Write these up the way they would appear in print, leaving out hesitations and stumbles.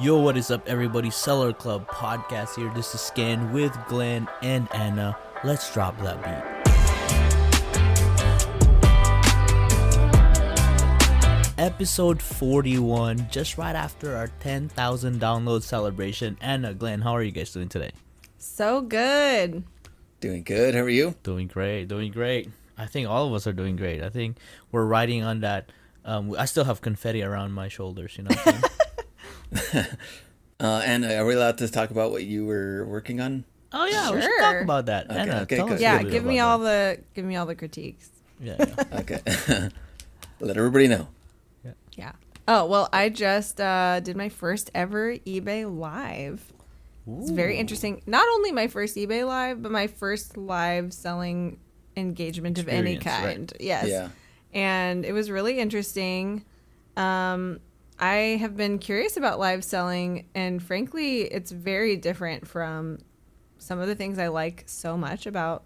Yo, what is up, everybody? Seller Club podcast here. This is Scan with Glenn and Anna. Let's drop that beat. Episode 41, just right after our 10,000 download celebration. Anna, Glenn, how are you guys doing today? So good. Doing good. How are you? Doing great. I think all of us are doing great. I think we're riding on that. I still have confetti around my shoulders, you know what I'm saying? Anna, are we allowed to talk about what you were working on? Oh yeah, Sure. we should talk about that. Okay, Anna, okay, tell good. us a Yeah, little bit give me about all that. the critiques. Yeah. Okay. Let everybody know. Yeah. Oh, well, I just did my first ever eBay Live. It's very interesting. Not only my first eBay Live, but my first live selling engagement of any Experience, right. kind. Yes. Yeah. And it was really interesting. I have been curious about live selling, and frankly, it's very different from some of the things I like so much about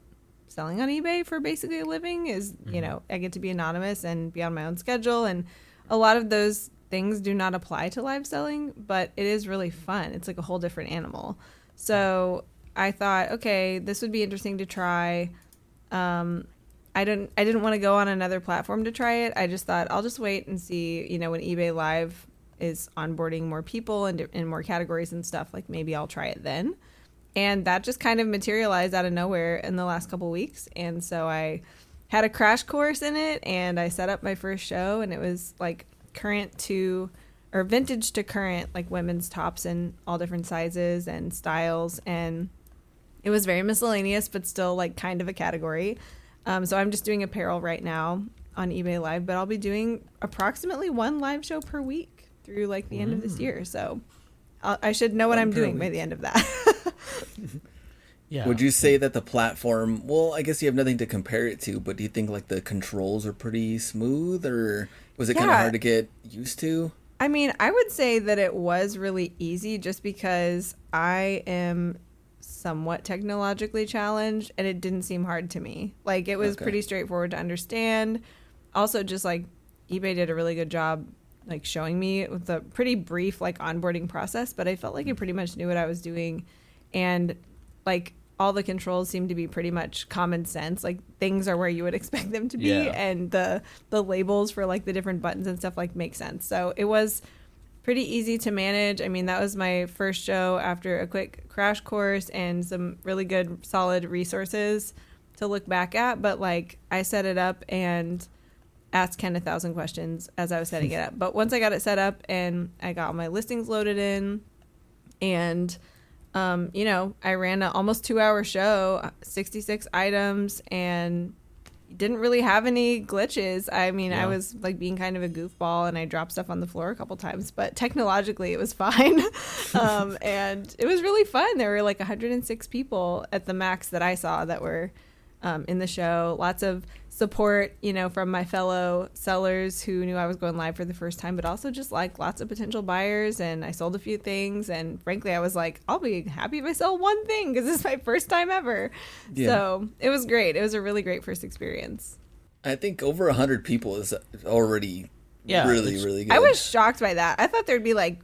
selling on eBay for basically a living is, you know, I get to be anonymous and be on my own schedule, and a lot of those things do not apply to live selling, but it is really fun. It's like a whole different animal. So I thought, okay, this would be interesting to try. I didn't want to go on another platform to try it. I just thought I'll just wait and see, you know, when eBay Live is onboarding more people and in more categories and stuff, like maybe I'll try it then. And that just kind of materialized out of nowhere in the last couple weeks. And so I had a crash course in it, and I set up my first show, and it was like vintage to current, like women's tops in all different sizes and styles. And it was very miscellaneous, but still like kind of a category. So I'm just doing apparel right now on eBay Live, but I'll be doing approximately one live show per week through like the end of this year. So I should know what I'm doing by the end of that. Yeah. Would you say that the platform, well, I guess you have nothing to compare it to, but do you think like the controls are pretty smooth, or was it kind of hard to get used to? I mean, I would say that it was really easy just because I am somewhat technologically challenged, and it didn't seem hard to me. Like, it was pretty straightforward to understand. Also, just like eBay did a really good job like showing me with a pretty brief like onboarding process, but I felt like I pretty much knew what I was doing, and like all the controls seem to be pretty much common sense. Like, things are where you would expect them to be, and the labels for like the different buttons and stuff like make sense. So it was pretty easy to manage. I mean, that was my first show after a quick crash course and some really good solid resources to look back at. But like, I set it up and asked Ken 1,000 questions as I was setting it up. But once I got it set up and I got all my listings loaded in, and you know, I ran an almost 2-hour show, 66 items, and didn't really have any glitches. I mean, I was like being kind of a goofball, and I dropped stuff on the floor a couple times, but technologically it was fine. And it was really fun. There were like 106 people at the max that I saw that were in the show. Lots of support, you know, from my fellow sellers who knew I was going live for the first time, but also just like lots of potential buyers. And I sold a few things, and frankly I was like, I'll be happy if I sell one thing because this is my first time ever. So it was great. It was a really great first experience. I think over 100 people is already really good. I was shocked by that. I thought there'd be like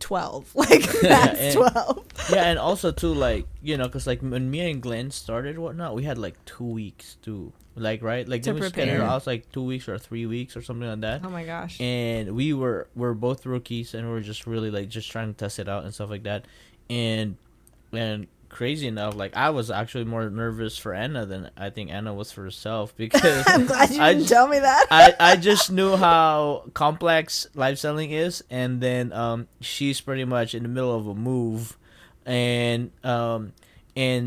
12, like that's 12. Yeah, and also too, like, you know, because like when me and Glenn started whatnot, we had like 2 weeks to like, right, like to prepare. I was like 2 weeks or 3 weeks or something like that. Oh my gosh. And we're both rookies, and we're just really like just trying to test it out and stuff like that. And crazy enough, like, I was actually more nervous for Anna than I think Anna was for herself, because I'm glad you didn't tell me that. I just knew how complex live selling is, and then she's pretty much in the middle of a move, and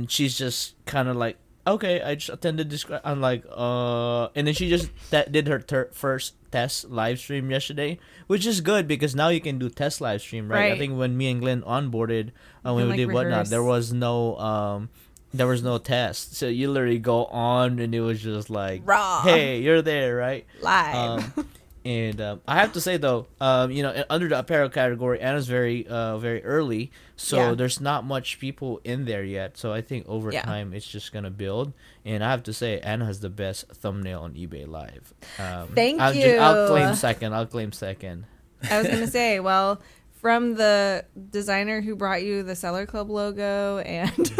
she's just kind of like, okay, I just attended this. I'm like, and then she just did her first test live stream yesterday, which is good because now you can do test live stream, right? I think when me and Glenn onboarded, when we did whatnot, there was no test, so you literally go on, and it was just like, raw. Hey, you're there, right? Live. And I have to say though, you know, under the apparel category, Anna's very early, so there's not much people in there yet. So I think over time it's just gonna build. And I have to say, Anna has the best thumbnail on eBay Live. Thank you. I'll claim second. I was gonna say, well, from the designer who brought you the Seller Club logo and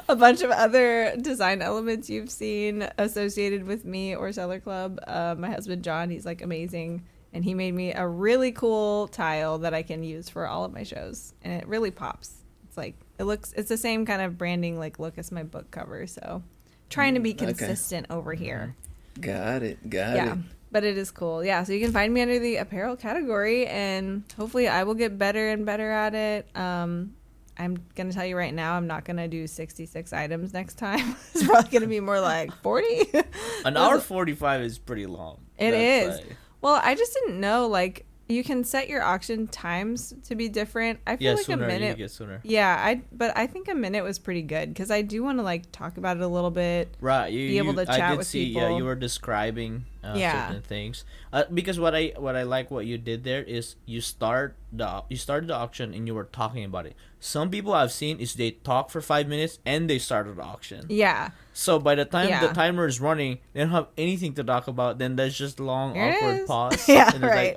a bunch of other design elements you've seen associated with me or Seller Club. My husband John, he's like amazing, and he made me a really cool tile that I can use for all of my shows, and it really pops. It's like it's the same kind of branding like look as my book cover, so trying to be consistent over here. Got it. Yeah. But it is cool. Yeah, so you can find me under the apparel category, and hopefully I will get better and better at it. I'm going to tell you right now, I'm not going to do 66 items next time. It's probably going to be more like 40. An hour 45 is pretty long. It is. Well, I just didn't know, like, you can set your auction times to be different. I feel like sooner, a minute. you get sooner. Yeah, but I think a minute was pretty good because I do want to like talk about it a little bit. Right, be able to chat with people. Yeah, you were describing certain things. Because what I like what you did there is you started the auction and you were talking about it. Some people I've seen is they talk for 5 minutes and they started the auction. Yeah. So by the time the timer is running, they don't have anything to talk about. Then there's just long awkward pause. Yeah, and it's right.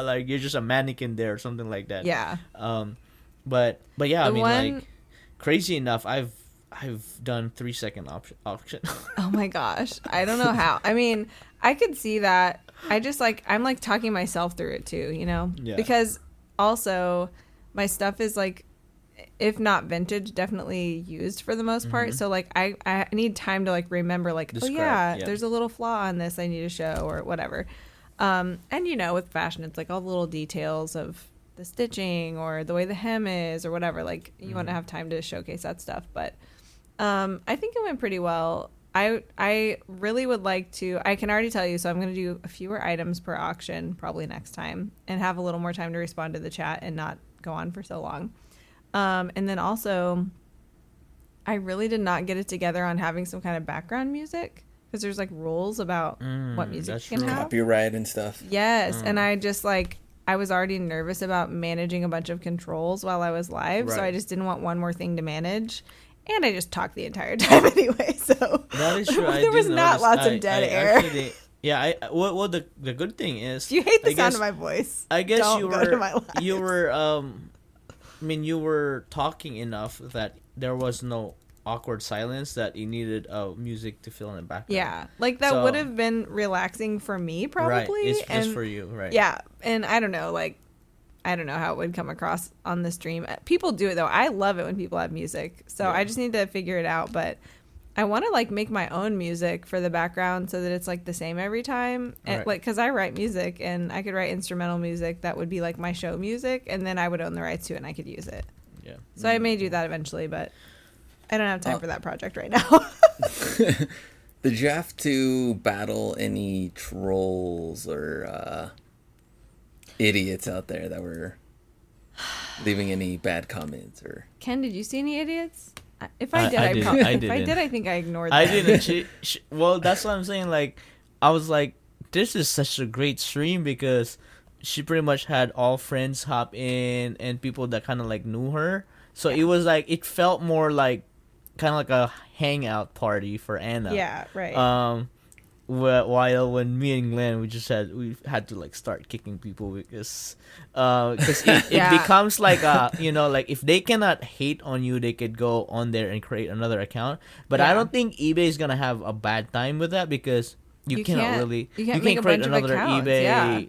like you're just a mannequin there or something like that. Yeah. But yeah, like crazy enough, I've done 3-second auction. Oh my gosh, I don't know how. I mean, I could see that. I just like I'm like talking myself through it too, you know, because also my stuff is like, if not vintage, definitely used for the most part. So like I need time to like remember like, describe, there's a little flaw on this I need to show or whatever. And you know, with fashion, it's like all the little details of the stitching or the way the hem is or whatever. Like you want to have time to showcase that stuff. But I think it went pretty well. I really would like to. I can already tell you. So I'm going to do fewer items per auction probably next time and have a little more time to respond to the chat and not go on for so long. And then also, I really did not get it together on having some kind of background music because there's like rules about what music you can have. Copyright and stuff. Yes, and I just like I was already nervous about managing a bunch of controls while I was live, so I just didn't want one more thing to manage. And I just talked the entire time anyway, so that is true. There was not lots of dead air. Actually, yeah, well, the good thing is, if you hate the sound of my voice, I guess don't go to my live. you were you were talking enough that there was no awkward silence that you needed music to fill in the background. Yeah, like that would have been relaxing for me probably. Right, it's just for you, right? Yeah, and I don't know, like I don't know how it would come across on the stream. People do it though. I love it when people have music, so I just need to figure it out. But I want to like make my own music for the background so that it's like the same every time. And like, cause I write music and I could write instrumental music that would be like my show music, and then I would own the rights to it and I could use it. Yeah. So I may do that eventually, but I don't have time for that project right now. Did you have to battle any trolls or idiots out there that were leaving any bad comments? Or Ken, did you see any idiots? If I did, I think I ignored them. I didn't. Well, that's what I'm saying. Like, I was like, this is such a great stream because she pretty much had all friends hop in and people that kind of like knew her. So it was like, it felt more like kind of like a hangout party for Anna. Yeah, right. While when me and Glenn we had to like start kicking people because it becomes like like if they cannot hate on you, they could go on there and create another account. But I don't think eBay is gonna have a bad time with that because you can't create another eBay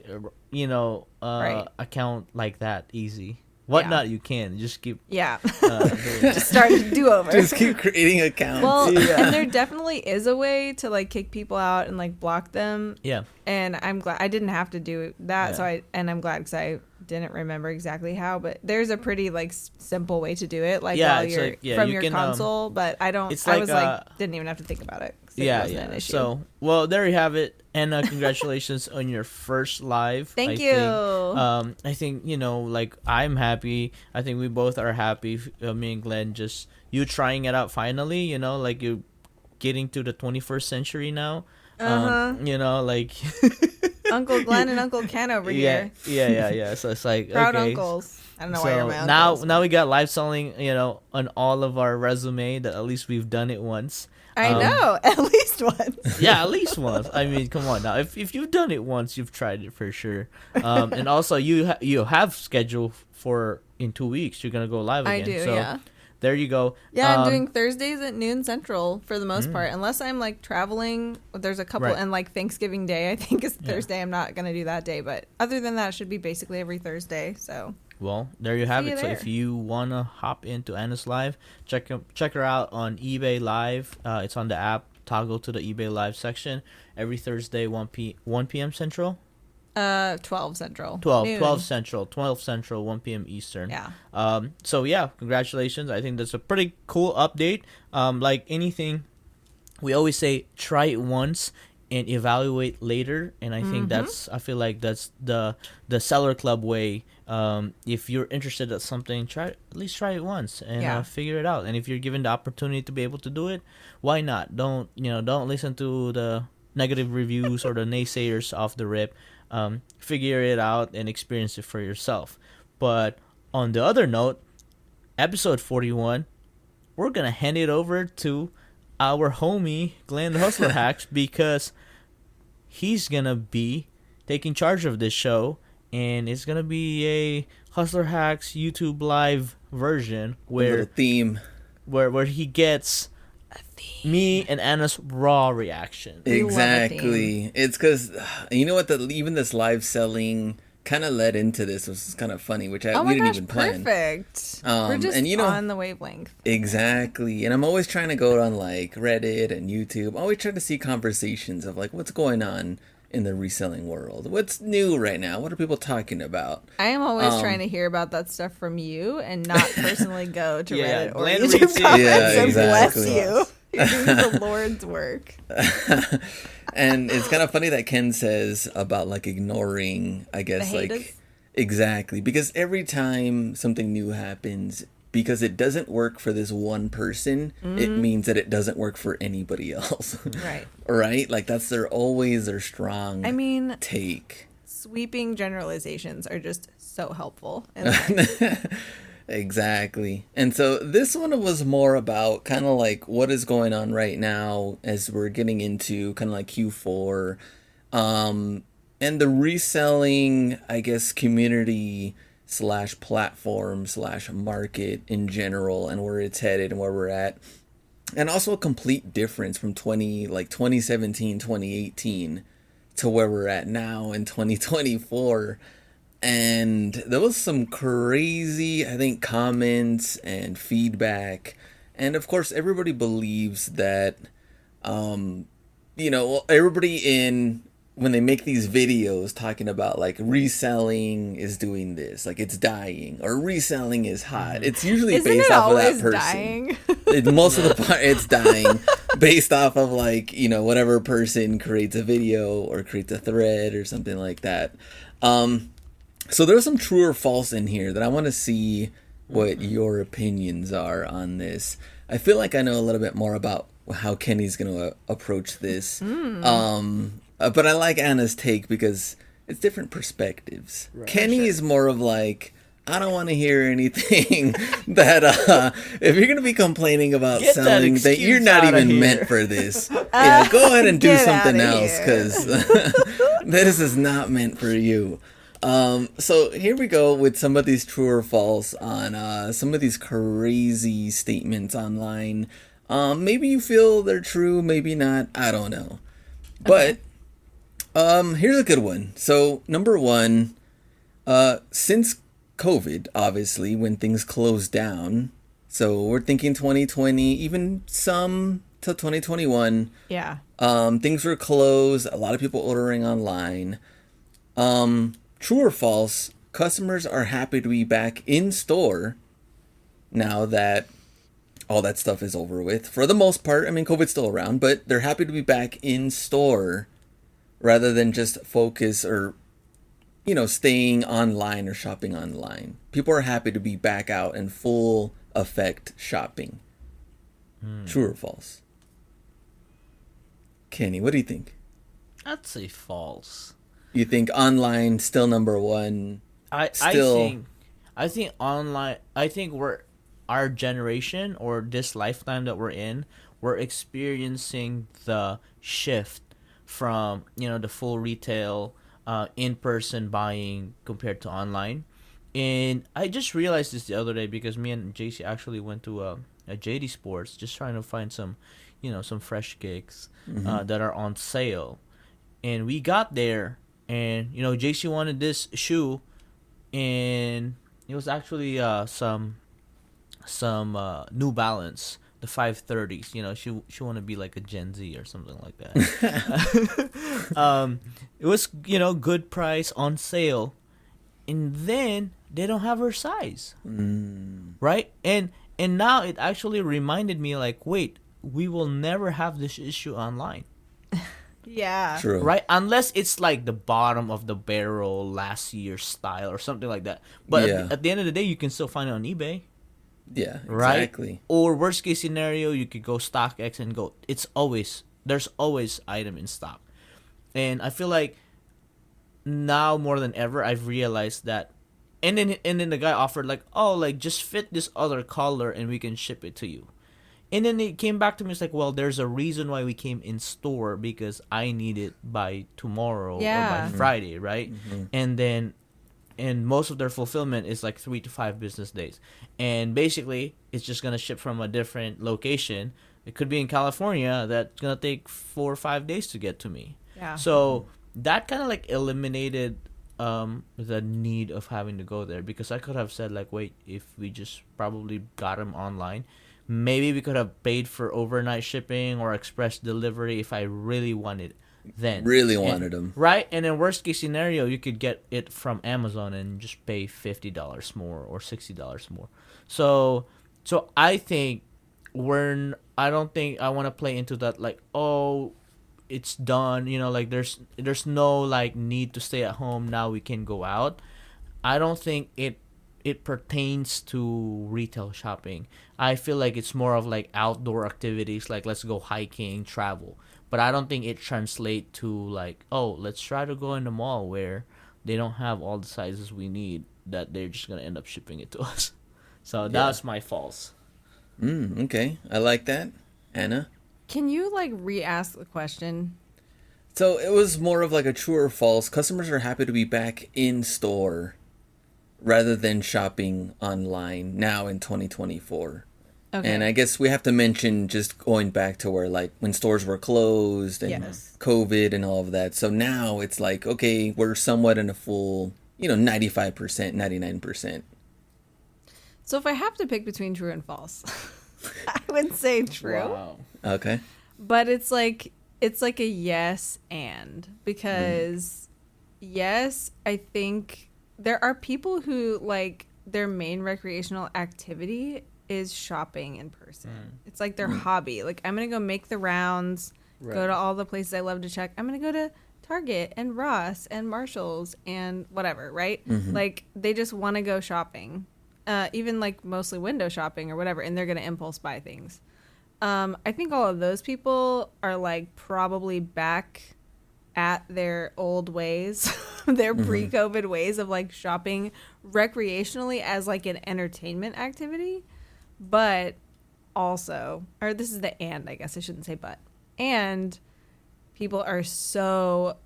account like that easy. Whatnot you can just keep just start a do-over. Just keep creating accounts. Well, and there definitely is a way to like kick people out and like block them. Yeah. And I'm glad I didn't have to do that. So I'm glad because I didn't remember exactly how, but there's a pretty like simple way to do it, like while you're from your console. But I don't. It's I was like didn't even have to think about it. Yeah. So there you have it. And congratulations on your first live. Thank you. I think like I'm happy. I think we both are happy. Me and Glenn, just you trying it out finally. Like you're getting to the 21st century now. Like Uncle Glenn and Uncle Ken over here. Yeah. So it's like, Proud okay. uncles. I don't know why you're So my now, uncles. now we got live selling, on all of our resume that at least we've done it once. I know, at least once. Yeah, at least once. I mean, come on now. If you've done it once, you've tried it for sure. And also you have scheduled for in 2 weeks. You're gonna go live again. I do, so yeah. there you go. Yeah, I'm doing Thursdays at noon Central for the most part, unless I'm like traveling. There's a couple, Right. and like Thanksgiving Day, I think is Thursday. I'm not gonna do that day, but other than that, it should be basically every Thursday. So Well, there you have See it. you So there. if you wanna hop into Anna's live, check her out on eBay Live. It's on the app. Toggle to the eBay Live section every Thursday, 1 p.m. Central. 12 Central. 12 Noon. Central, 12 Central, 1 p.m. Eastern. Yeah. So yeah, congratulations. I think that's a pretty cool update. Like anything, we always say try it once and evaluate later, and I think I feel like that's the Seller Club way. If you're interested at something, at least try it once and figure it out. And if you're given the opportunity to be able to do it, why not? Don't listen to the negative reviews or the naysayers off the rip. Figure it out and experience it for yourself. But on the other note, episode 41, we're gonna hand it over to our homie Glenn the Hustler Hacks, because he's gonna be taking charge of this show, and it's gonna be a Hustler Hacks YouTube live version Little theme. where he gets me and Anna's raw reaction. We love a Exactly. It's because you know what? Even this live selling kind of led into this, which is kind of funny, which Oh we my didn't gosh, even plan. perfect. We're just and on the wavelength. Exactly. And I'm always trying to go on like Reddit and YouTube. Always trying to see conversations of like what's going on in the reselling world. What's new right now? What are people talking about? I am always trying to hear about that stuff from you and not personally go to Yeah, Reddit or Glenn YouTube reads it. comments Yeah, and bless exactly. you. You're doing the Lord's work. And it's kind of funny that Ken says about like ignoring, I guess, The like haters? exactly, because every time something new happens, because it doesn't work for this one person, it means that it doesn't work for anybody else. Right. Right? Like that's always their strong I mean, take. sweeping generalizations are just so helpful. In life. Exactly. And so this one was more about kind of like what is going on right now as we're getting into kind of like Q4, and the reselling, I guess, community / platform / market in general, and where it's headed and where we're at. And also a complete difference from 2017, 2018 to where we're at now in 2024. And there was some crazy, I think, comments and feedback. And of course, everybody believes that, everybody when they make these videos talking about like reselling is doing this, like it's dying, or reselling is hot. It's usually Isn't based it off of that always person. dying? Most of the part, it's dying based off of like, whatever person creates a video or creates a thread or something like that. So there's some true or false in here that I want to see what your opinions are on this. I feel like I know a little bit more about how Kenny's going to approach this. But I like Anna's take because it's different perspectives. Right. Kenny is more of like, I don't want to hear anything that if you're going to be complaining about Get that selling that excuse you're not outta even here. meant for this. Yeah, go ahead and do Get something outta else here. because this is not meant for you. So here we go with some of these true or false on some of these crazy statements online. Maybe you feel they're true, maybe not. I don't know. But here's a good one. So number one, since COVID, obviously, when things closed down, so we're thinking 2020, even some till 2021. Yeah. Things were closed. A lot of people ordering online. True or false, customers are happy to be back in store now that all that stuff is over with. For the most part, I mean, COVID's still around, but they're happy to be back in store rather than just focus or, staying online or shopping online. People are happy to be back out in full effect shopping. True or false? Kenny, what do you think? I'd say false. You think online still number one? I Still, I think online. I think we're our generation or this lifetime that we're in. We're experiencing the shift from the full retail, in person buying compared to online. And I just realized this the other day because me and JC actually went to a JD Sports just trying to find some, some fresh gigs that are on sale. And we got there, and JC wanted this shoe, and it was actually some New Balance, the 530s. She want to be like a Gen Z or something like that. It was good price on sale, and then they don't have her size, right? And now it actually reminded me like, wait, we will never have this issue online. Yeah. true. Right, unless it's like the bottom of the barrel last year's style or something like that. But Yeah. at the end of the day, you can still find it on eBay, Yeah, right? exactly. Or worst case scenario, you could go StockX and go. There's always item in stock, and I feel like now more than ever, I've realized that. And then the guy offered like, oh, like just fit this other color and we can ship it to you. And then it came back to me. It's like, well, there's a reason why we came in store because I need it by tomorrow or Yeah. by Friday, right? And then, and most of their fulfillment is like 3 to 5 business days. And basically, it's just gonna ship from a different location. It could be in California. That's gonna take 4 or 5 days to get to me. Yeah. So that kind of like eliminated the need of having to go there, because I could have said like, wait, if we just probably got them online, maybe we could have paid for overnight shipping or express delivery if I really wanted then. Really And- wanted them. Right? And in worst case scenario, you could get it from Amazon and just pay $50 more or $60 more. So I think I don't think I want to play into that like, oh, it's done, like there's no like need to stay at home now, we can go out. I don't think it pertains to retail shopping. I feel like it's more of like outdoor activities, like let's go hiking, travel. But I don't think it translates to like, oh, let's try to go in the mall where they don't have all the sizes we need, that they're just gonna end up shipping it to us. So that's my false. Okay, I like that. Anna? Can you like re-ask the question? So it was more of like a true or false. Customers are happy to be back in store rather than shopping online now in 2024. Okay. And I guess we have to mention just going back to where like when stores were closed and Yes. COVID and all of that. So now it's like, okay, we're somewhat in a full, 95%, 99%. So if I have to pick between true and false, I would say true. Wow. Okay. But it's like a yes and, because yes, I think there are people who like their main recreational activity is shopping in person. It's like their hobby. Like, I'm going to go make the rounds, Right. go to all the places I love to check. I'm going to go to Target and Ross and Marshall's and whatever, right? Like, they just want to go shopping. Even like mostly window shopping or whatever, and they're going to impulse buy things. I think all of those people are like probably back at their old ways, their pre-COVID ways of like shopping recreationally as like an entertainment activity. But also, or this is the and, I guess I shouldn't say but. And people are so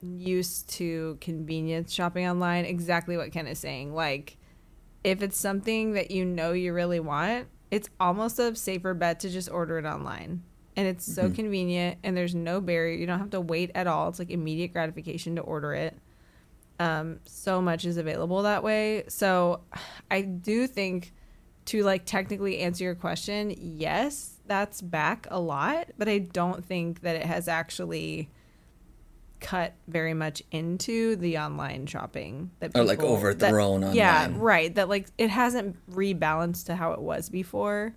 used to convenience shopping online. Exactly what Ken is saying. Like, if it's something that you really want, it's almost a safer bet to just order it online. And it's so convenient, and there's no barrier. You don't have to wait at all. It's like immediate gratification to order it. So much is available that way. So I do think, to like technically answer your question, yes, that's back a lot, but I don't think that it has actually cut very much into the online shopping that Or like overthrown online. Yeah, right. That like it hasn't rebalanced to how it was before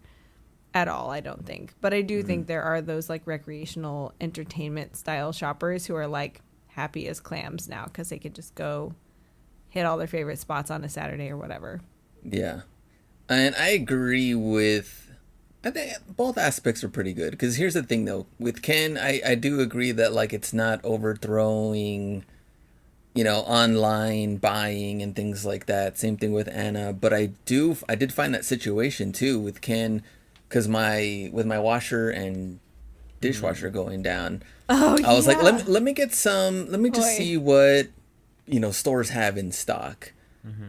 at all, I don't think. But I do think there are those like recreational entertainment style shoppers who are like happy as clams now because they could just go hit all their favorite spots on a Saturday or whatever. Yeah. And I agree with I think both aspects are pretty good. Because here's the thing, though. With Ken, I do agree that, like, it's not overthrowing, online buying and things like that. Same thing with Anna. But I did find that situation, too, with Ken. Because with my washer and dishwasher going down, Oh, I was like, yeah. let me get some, let me just Boy. see what, stores have in stock.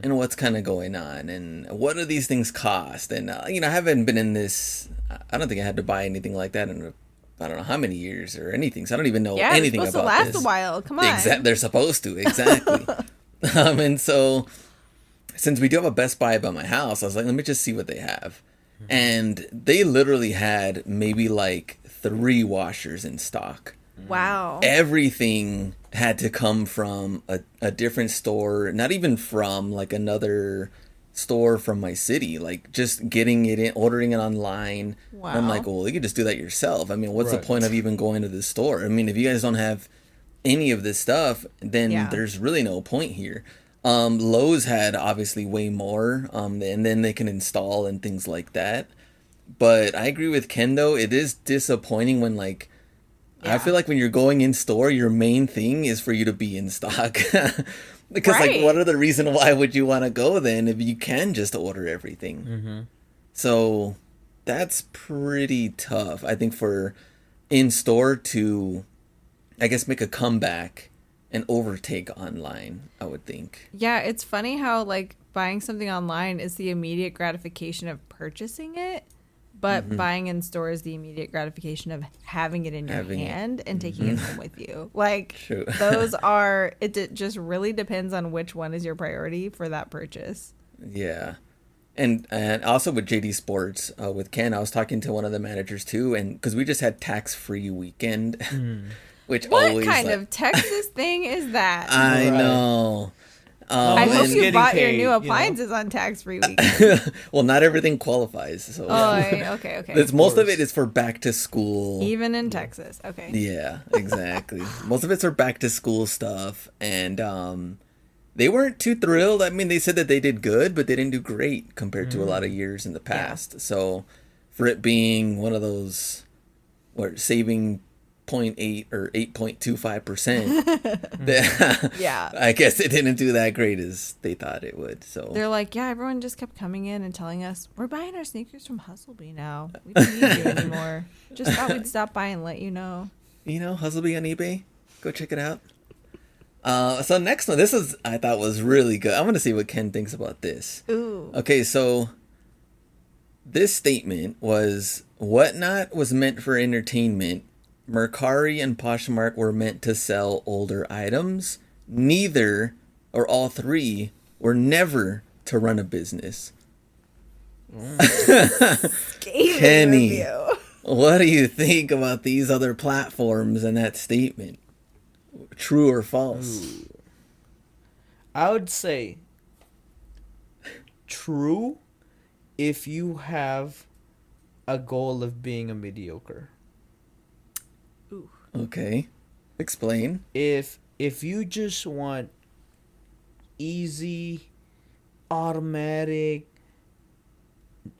And what's kind of going on and what do these things cost and I haven't been in this. I don't think I had to buy anything like that in I don't know how many years or anything, so I don't even know Yeah, they're anything supposed to about last this. a while. Come on. They're supposed to, exactly. And so since we do have a Best Buy by my house, I was like, let me just see what they have. And they literally had maybe like 3 washers in stock. Wow. Everything had to come from a different store, not even from like another store from my city, like just getting it in, ordering it online. Wow. And I'm like, well, you could just do that yourself. I mean, what's the Right. point of even going to the store? I mean, if you guys don't have any of this stuff, then Yeah. there's really no point here. Lowe's had obviously way more, and then they can install and things like that. But I agree with Ken though, it is disappointing when like I Yeah. feel like when you're going in store, your main thing is for you to be in stock. Because like, Right. what other reason why would you want to go then if you can just order everything? So that's pretty tough, I think, for in store to, I guess, make a comeback and overtake online, I would think. Yeah, it's funny how like buying something online is the immediate gratification of purchasing it, but buying in store is the immediate gratification of having it in your Having it. hand and taking it home with you. Like True. those are just really depends on which one is your priority for that purchase. Yeah. And also with JD Sports, with Ken, I was talking to one of the managers too, and because we just had tax-free weekend, which What always kind like, of Texas thing is that? I Right. know. I hope It's you getting bought your paid, new you know? appliances on tax-free weekend. Well, not everything qualifies. So Oh, okay, okay. it's, most of course. it is for back to school. Even in Texas. Okay. Yeah, exactly. Most of it's for back to school stuff, and they weren't too thrilled. I mean, they said that they did good, but they didn't do great compared to a lot of years in the past. So, for it being one of those, saving 0.8 or 8.25%, Yeah. I guess it didn't do that great as they thought it would. So They're like, yeah, everyone just kept coming in and telling us, we're buying our sneakers from Hustlebee now. We don't need you anymore. Just thought we'd stop by and let you know. Hustlebee on eBay, go check it out. So next one, I thought was really good. I want to see what Ken thinks about this. Ooh. Okay, so this statement was, Whatnot was meant for entertainment. Mercari and Poshmark were meant to sell older items. Neither, or all 3, were never to run a business. Scathing Kenny. review. What do you think about these other platforms and that statement? True or false? I would say true if you have a goal of being a mediocre. Okay. Explain. If you just want easy, automatic,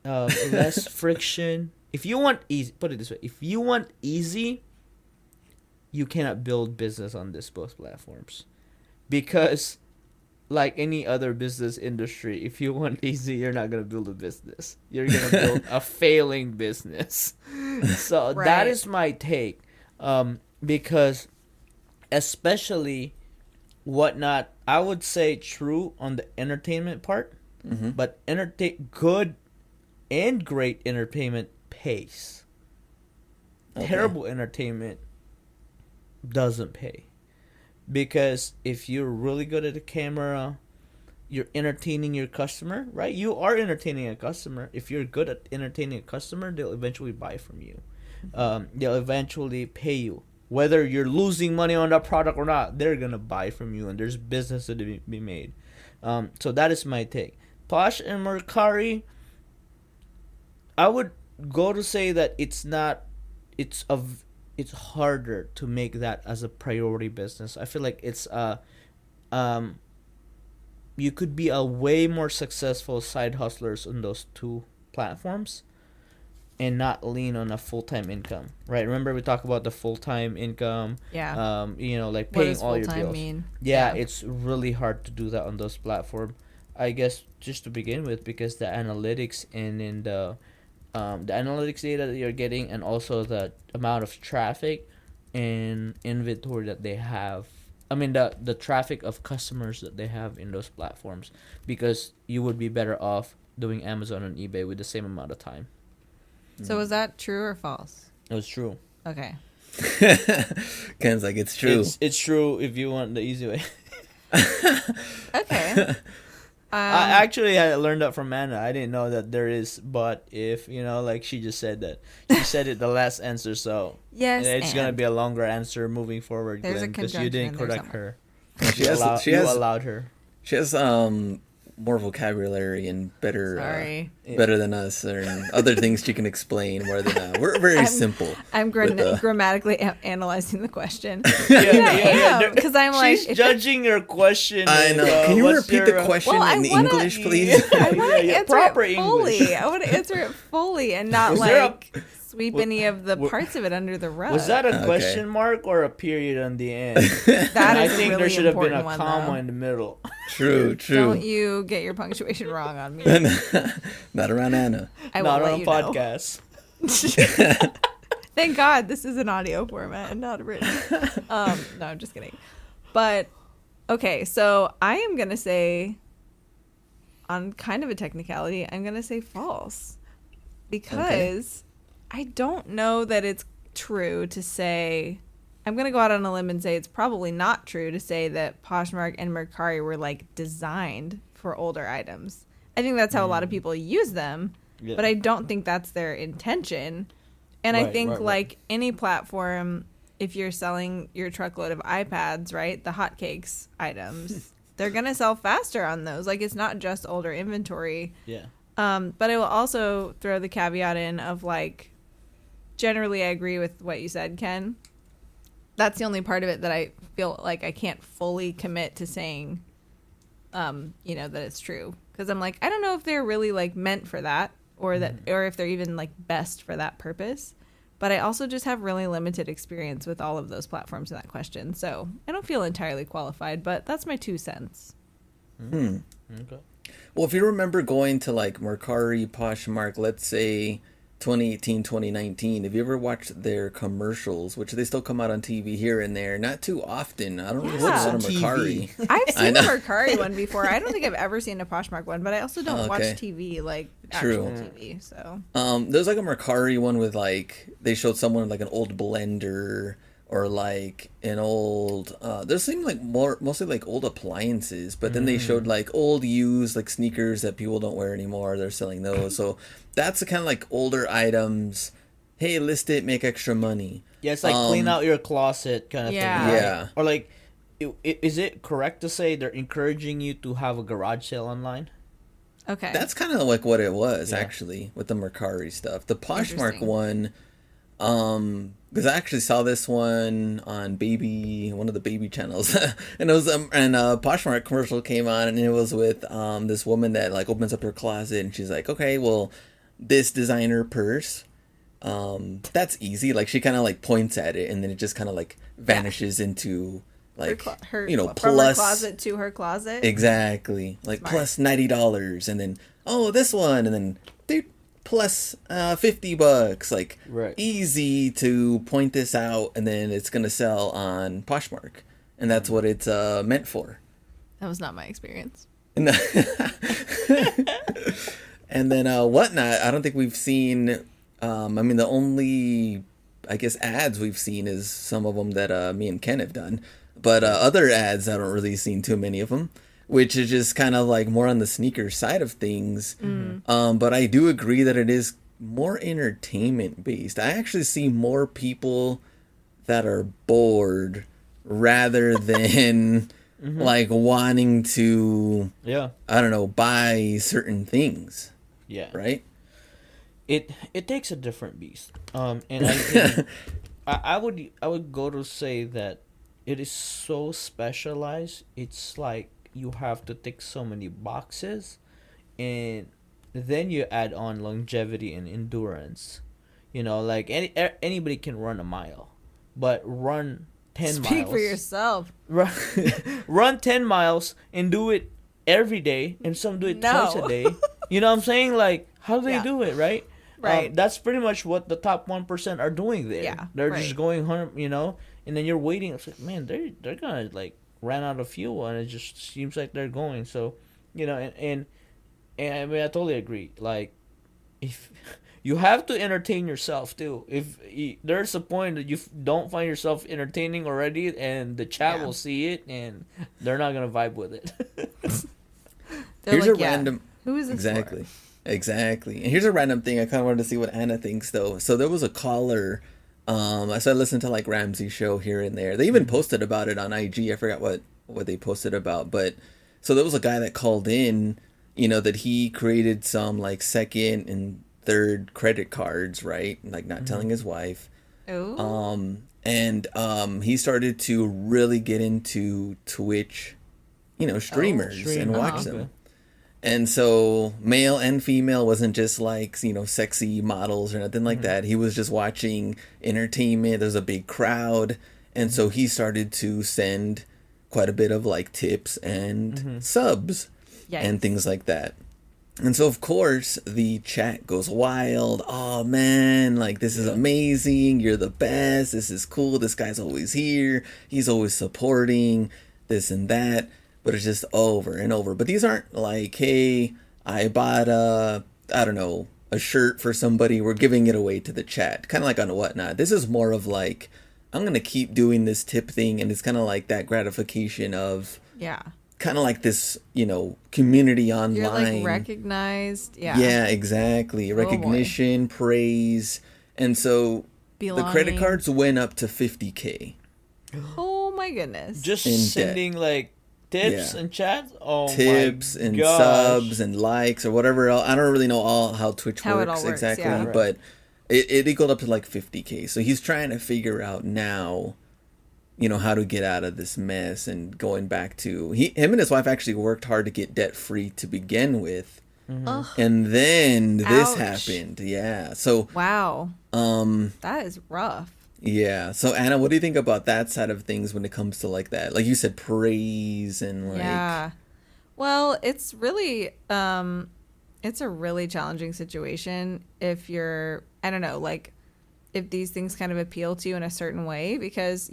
less friction. If you want easy, put it this way: if you want easy, you cannot build business on these both platforms, because like any other business industry, if you want easy, you're not gonna build a business. You're gonna build a failing business. So that Right. is my take, because especially Whatnot, I would say true on the entertainment part, but good and great entertainment pays. Okay. Terrible entertainment doesn't pay, because if you're really good at the camera, you're entertaining your customer, right? You are entertaining a customer. If you're good at entertaining a customer, they'll eventually buy from you. They'll eventually pay you. Whether you're losing money on that product or not, they're gonna buy from you, and there's business to be made. So that is my take. Posh and Mercari, I would go to say that it's not. It's harder to make that as a priority business. I feel like it's you could be a way more successful side hustlers on those two platforms. and not lean on a full-time income, right? Remember we talked about the full-time income, Yeah. like What paying does all your full-time bills. mean? Yeah, it's really hard to do that on those platforms. I guess just to begin with, because the analytics and in the analytics data that you're getting, and also the amount of traffic and inventory that they have. I mean the traffic of customers that they have in those platforms, because you would be better off doing Amazon and eBay with the same amount of time. So is that true or false? It was true. Okay. Ken's like, it's true. It's true if you want the easy way. Okay. I actually had learned that from Anna. I didn't know that there is, but if like she just said that, she said it the last answer, so Yes, it's gonna and. be a longer answer moving forward, There's a Glenn, because you conjunction didn't in there correct somewhere. her. She has You allowed her. she has more vocabulary and better Sorry. better than us, or other things she can explain more than we're very simple. I'm with the- grammatically analyzing the question. Yeah. Because I'm like, She's judging your question. I know. with, Can you what's repeat your, the question Well, I in wanna- English, please? I want to Yeah, answer proper it fully. English. I want to answer it fully and not Was there like sweep any of the parts of it under the rug. Was that a Okay. question mark or a period on the end? That I is a think really there should have been a important one, comma though. in the middle. True. Don't you get your punctuation wrong on me. Not around Anna. I will Not let on a you know. podcast. Thank God this is an audio format and not written. No, I'm just kidding. But okay, so I am gonna say, on kind of a technicality, I'm gonna say false, because I don't know that it's true to say. I'm gonna go out on a limb and say it's probably not true to say that Poshmark and Mercari were like designed for older items. I think that's how a lot of people use them, Yeah. but I don't think that's their intention. And I Right, think right. like any platform, if you're selling your truckload of iPads, right, the hotcakes items, they're gonna sell faster on those. Like it's not just older inventory. Yeah. But I will also throw the caveat in of like, generally I agree with what you said, Ken. That's the only part of it that I feel like I can't fully commit to saying, that it's true. Because I'm like, I don't know if they're really like meant for that, or if they're even like best for that purpose. But I also just have really limited experience with all of those platforms in that question. So I don't feel entirely qualified, but that's my 2 cents. Okay. Well, if you remember going to like Mercari, Poshmark, let's say 2018, 2019, have you ever watched their commercials, which they still come out on TV here and there? Not too often. I don't really watch a lot of TV? Mercari. I've I seen a know. Mercari one before. I don't think I've ever seen a Poshmark one, but I also don't watch Okay. TV, like True. actual TV. So There's like a Mercari one with like they showed someone like an old blender or like an old there seemed like mostly like old appliances, but then they showed like old used like sneakers that people don't wear anymore. They're selling those. So that's the kind of like older items. Hey, list it, make extra money. Yeah, it's like clean out your closet kind of Yeah. thing. Right? Yeah. Or like, is it correct to say they're encouraging you to have a garage sale online? okay, That's kind of like what it was Yeah. actually with the Mercari stuff. The Poshmark Interesting. one, because I actually saw this one on one of the baby channels, and it was Poshmark commercial came on, and it was with this woman that like opens up her closet, and she's like, okay, well, this designer purse, that's easy. Like she kind of like points at it, and then it just kind of like vanishes into like from plus her closet to her closet. exactly like Smart. plus $90, and then this one, and then dude plus $50, like Right. easy to point this out, and then it's gonna sell on Poshmark, and that's what it's meant for. That was not my experience. And, and then whatnot. I don't think we've seen. I mean, the only I guess ads we've seen is some of them that me and Ken have done, but other ads I don't really seen too many of them, which is just kind of like more on the sneaker side of things. But I do agree that it is more entertainment based. I actually see more people that are bored rather than like wanting to, Yeah. I don't know, buy certain things, Yeah. right? It takes a different beast. And I think I would go to say that it is so specialized. It's like you have to tick so many boxes, and then you add on longevity and endurance. Like anybody can run a mile, but run 10 Speak miles. for yourself. Run, run 10 miles and do it every day, and some do it twice a day. You know what I'm saying? Like, how do they do it, right? Right. That's pretty much what the top 1% are doing there. Yeah, They're right. just going home, and then you're waiting. It's like, man, they're gonna like ran out of fuel, and it just seems like they're going. So, and I mean, I totally agree. Like, if you have to entertain yourself too. If there's a point that you don't find yourself entertaining already, and the chat will see it, and they're not gonna vibe with it. Here's like, a random. Who is this exactly? For? Exactly. And here's a random thing. I kind of wanted to see what Anna thinks though. So there was a caller. I started listening to like Ramsey's show here and there. They even posted about it on IG. I forgot what they posted about, but so there was a guy that called in. That he created some like second and third credit cards, right? Like not telling his wife. Oh. And he started to really get into Twitch, streamers and watch them. And so male and female wasn't just like, sexy models or nothing like that. He was just watching entertainment. There's a big crowd. And so he started to send quite a bit of like tips and subs and things like that. And so, of course, the chat goes wild. Oh, man, like, this is amazing. You're the best. This is cool. This guy's always here. He's always supporting this and that. But it's just over and over. But these aren't like, hey, I bought a shirt for somebody. We're giving it away to the chat. Kind of like on Whatnot. This is more of like, I'm going to keep doing this tip thing. And it's kind of like that gratification of... Yeah. Kind of like this, community online. You're like recognized. Yeah. Yeah, exactly. Recognition, praise. And so Belonging. The credit cards went up to $50K. Oh my goodness. Just in sending debt. Like tips and chats? Oh tips my and gosh. subs and likes or whatever else. I don't really know how Twitch how works, it all works exactly, yeah. but it equaled up to like $50K. So he's trying to figure out now, how to get out of this mess and going back to him and his wife actually worked hard to get debt free to begin with. And then this happened. Yeah. So wow. That is rough. Yeah. So Anna, what do you think about that side of things when it comes to like that? Like you said, praise and like yeah. Well, it's really it's a really challenging situation if you're I don't know, like if these things kind of appeal to you in a certain way because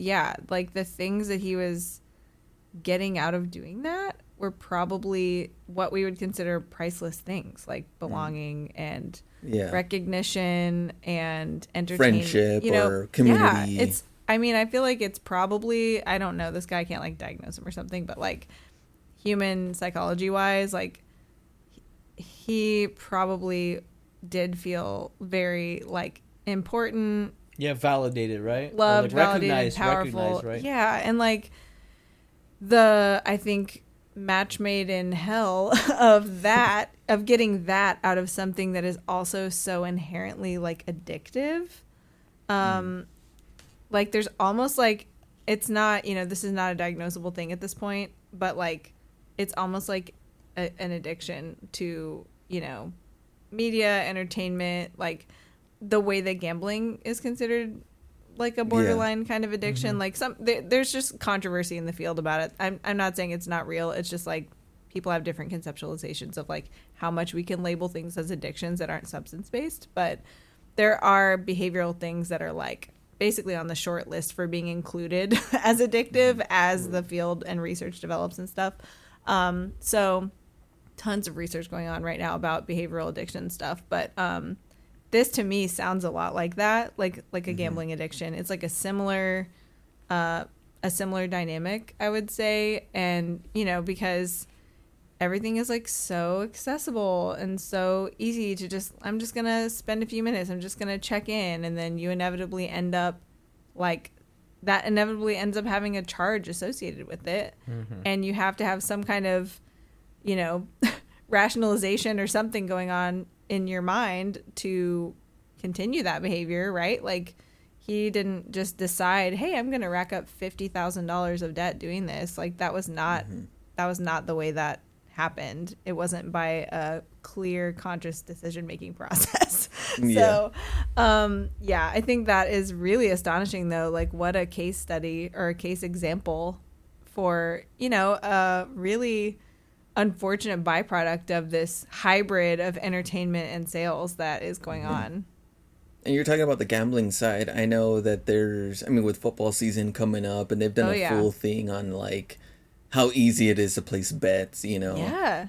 like the things that he was getting out of doing that were probably what we would consider priceless things like belonging and recognition and entertainment, friendship or community. Yeah, I feel like it's probably, I don't know, this guy can't like diagnose him or something, but like human psychology wise, like he probably did feel very like important, validated, right? Loved, like, validated, powerful, recognized, right? Yeah, and like I think match made in hell of getting that out of something that is also so inherently like addictive. Like there's almost like it's not, this is not a diagnosable thing at this point, but like it's almost like an addiction to, media, entertainment, like the way that gambling is considered like a borderline kind of addiction. Like there's just controversy in the field about it. I'm not saying it's not real. It's just like people have different conceptualizations of like how much we can label things as addictions that aren't substance based, but there are behavioral things that are like basically on the short list for being included as addictive as the field and research develops and stuff. So tons of research going on right now about behavioral addiction stuff, but this to me sounds a lot like that, like a gambling addiction. It's like a similar dynamic, I would say. And, because everything is like so accessible and so easy to I'm just going to spend a few minutes. I'm just going to check in. And then you inevitably end up like that inevitably ends up having a charge associated with it. And you have to have some kind of, rationalization or something going on in your mind to continue that behavior, right? Like he didn't just decide, hey, I'm going to rack up $50,000 of debt doing this. Like that was not the way that happened. It wasn't by a clear, conscious decision-making process. Yeah. So, yeah, I think that is really astonishing, though. Like, what a case study or a case example for, a really unfortunate byproduct of this hybrid of entertainment and sales that is going on. And you're talking about the gambling side. I know that with football season coming up, and they've done full thing on like how easy it is to place bets, Yeah.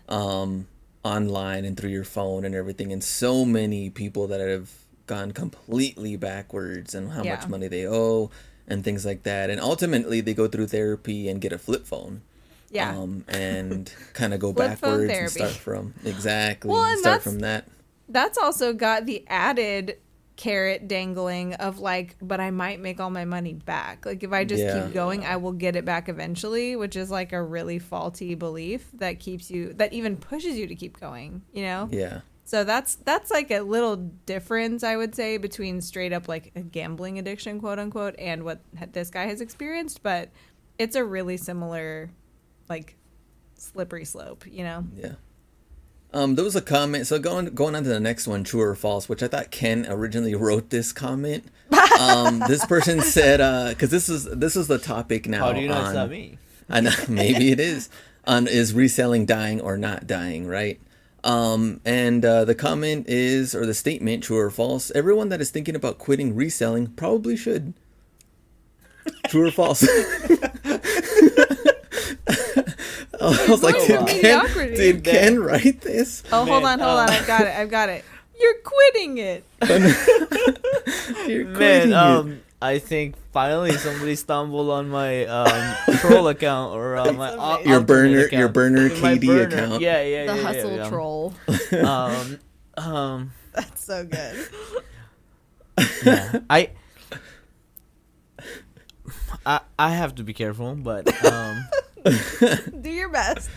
online and through your phone and everything. And so many people that have gone completely backwards and how much money they owe and things like that. And ultimately, they go through therapy and get a flip phone. Yeah. And kind of go Flip phone backwards and therapy. start from Well, and start from that. That's also got the added carrot dangling of like, but I might make all my money back. Like if I just keep going, I will get it back eventually, which is like a really faulty belief that even pushes you to keep going, Yeah. So that's like a little difference, I would say, between straight up like a gambling addiction, quote unquote, and what this guy has experienced. But it's a really similar, like, slippery slope, Yeah. There was a comment. So going on to the next one, true or false, which I thought Ken originally wrote this comment. This person said, because this is the topic now. How do you know it's not me? I know, maybe it is. Is reselling dying or not dying, right? And the comment is, or the statement, true or false, everyone that is thinking about quitting reselling probably should. True or false? I was like, did Ken write this? Oh, hold on. I've got it. You're quitting it. You're quitting it. I think finally somebody stumbled on my troll account or my your burner My KD burner. account. Yeah. The hustle troll. Um, That's so good. yeah, I have to be careful, but Do your best.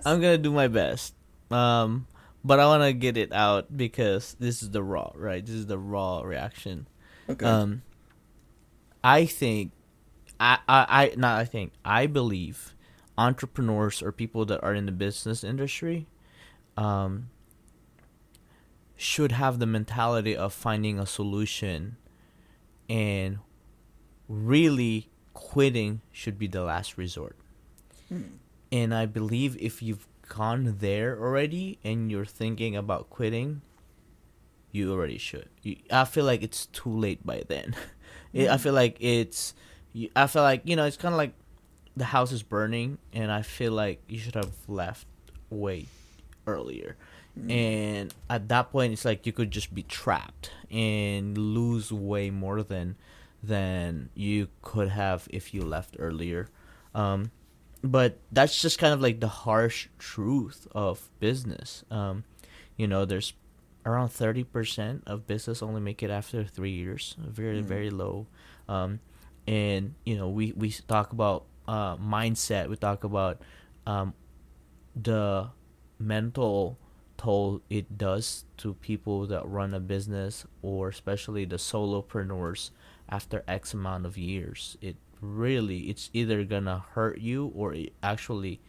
I'm gonna do my best. But I want to get it out because this is the raw, right? This is the raw reaction. Okay. I believe entrepreneurs or people that are in the business industry should have the mentality of finding a solution, and really quitting should be the last resort. And I believe if you've gone there already and you're thinking about quitting, you already should. I feel like it's too late by then. I feel like it's kind of like the house is burning, and I feel like you should have left way earlier. And at that point, it's like you could just be trapped and lose way more than you could have if you left earlier. But that's just kind of like the harsh truth of business. There's around 30% of business only make it after 3 years. Very, very low. And we talk about mindset. We talk about the mental toll it does to people that run a business, or especially the solopreneurs after X amount of years. It's either gonna hurt you or it actually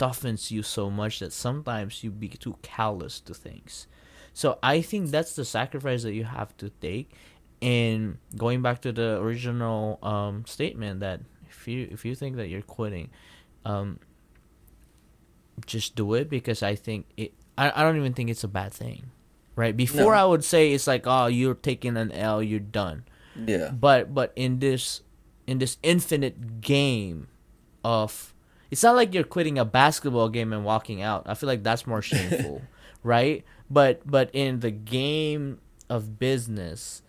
toughens you so much that sometimes you be too callous to things. So I think that's the sacrifice that you have to take. And going back to the original statement, that if you think that you're quitting, just do it, because I think I don't even think it's a bad thing, right? Before, I would say it's like, oh, you're taking an L, you're done. Yeah. But in this infinite game of, it's not like you're quitting a basketball game and walking out. I feel like that's more shameful, right? But in the game of business,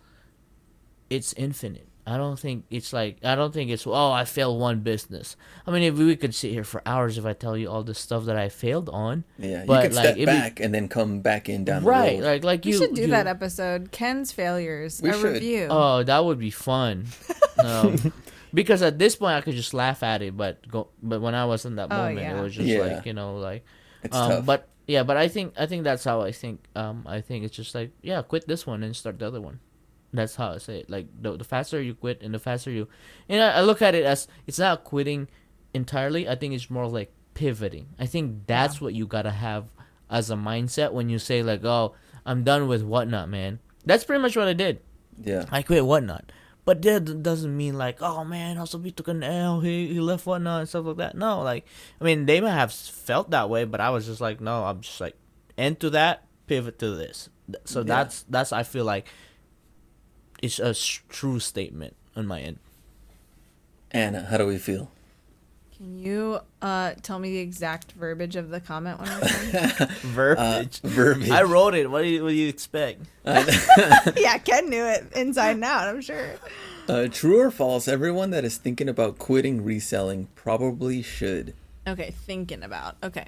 it's infinite. I don't think it's I failed one business. I mean, if we could sit here for hours if I tell you all the stuff that I failed on. Yeah, but you can step back and then come back in down right, the road. Like we should do that episode, Ken's failures, review. Oh, that would be fun. Because at this point I could just laugh at it, but when I was in that moment, it was just it's tough. But I think that's how I think. I think it's just like, quit this one and start the other one. That's how I say it. Like the faster you quit, and the faster you, and I look at it as, it's not quitting entirely. I think it's more like pivoting. I think that's what you gotta have as a mindset when you say like, oh, I'm done with Whatnot, man. That's pretty much what I did. Yeah. I quit Whatnot. But that doesn't mean like, oh man, Hustle took an L, he left Whatnot and stuff like that. No, like, I mean, they might have felt that way, but I was just like, no, I'm just like, end to that, pivot to this. So that's I feel like it's a true statement on my end. Anna, how do we feel? Can you tell me the exact verbiage of the comment one more time? Verbiage. I wrote it. What do you expect? Yeah, Ken knew it inside and out, I'm sure. True or false? Everyone that is thinking about quitting reselling probably should. Okay, thinking about. Okay.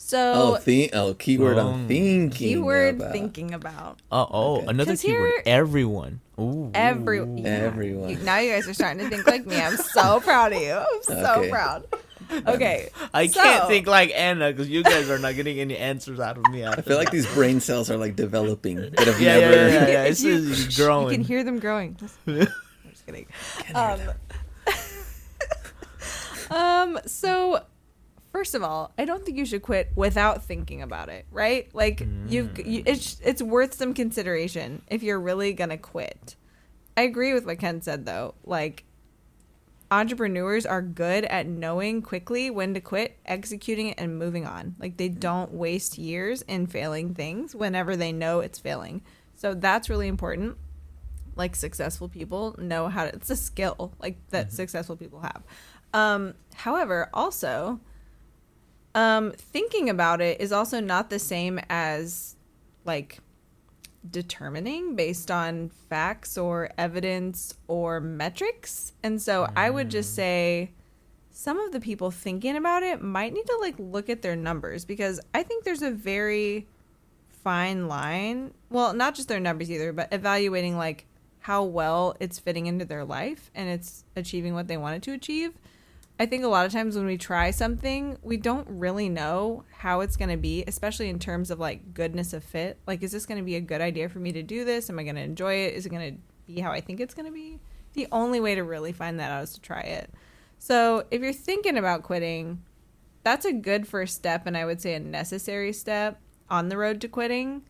So Keyword I'm thinking keyword about. thinking about. Okay. Another 'Cause keyword. here- Everyone. Ooh. Everyone. Now you guys are starting to think like me. I'm so proud of you. I'm so Okay. proud. Okay. I can't think like Anna because you guys are not getting any answers out of me. I feel like these brain cells are like developing. That have yeah, never. yeah. It's just growing. You can hear them growing. I'm just kidding. So first of all, I don't think you should quit without thinking about it, right? Like it's worth some consideration if you're really gonna quit. I agree with what Ken said though. Like, entrepreneurs are good at knowing quickly when to quit, executing it, and moving on. Like, they don't waste years in failing things whenever they know it's failing. So that's really important. Like, successful people know how to, it's a skill like that successful people have. However, also, thinking about it is also not the same as like determining based on facts or evidence or metrics. And so I would just say some of the people thinking about it might need to like look at their numbers, because I think there's a very fine line. Well, not just their numbers either, but evaluating like how well it's fitting into their life and it's achieving what they wanted to achieve. I think a lot of times when we try something, we don't really know how it's going to be, especially in terms of like goodness of fit. Like, is this going to be a good idea for me to do this? Am I going to enjoy it? Is it going to be how I think it's going to be? The only way to really find that out is to try it. So if you're thinking about quitting, that's a good first step, and I would say a necessary step on the road to quitting.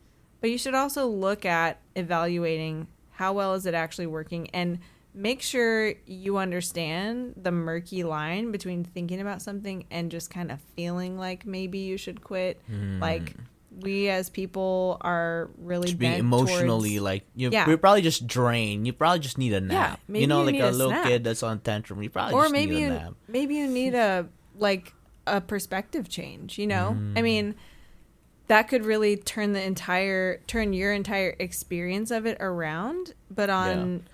But you should also look at evaluating how well is it actually working, and make sure you understand the murky line between thinking about something and just kind of feeling like maybe you should quit. Like, we as people are really Just being bent emotionally towards, like you're probably just drained. You probably just need a nap. maybe You know, you like need a a little snap. kid that's on tantrum. You probably or just maybe need a you nap. maybe you need a perspective change, you know? I mean, that could really turn your entire experience of it around, but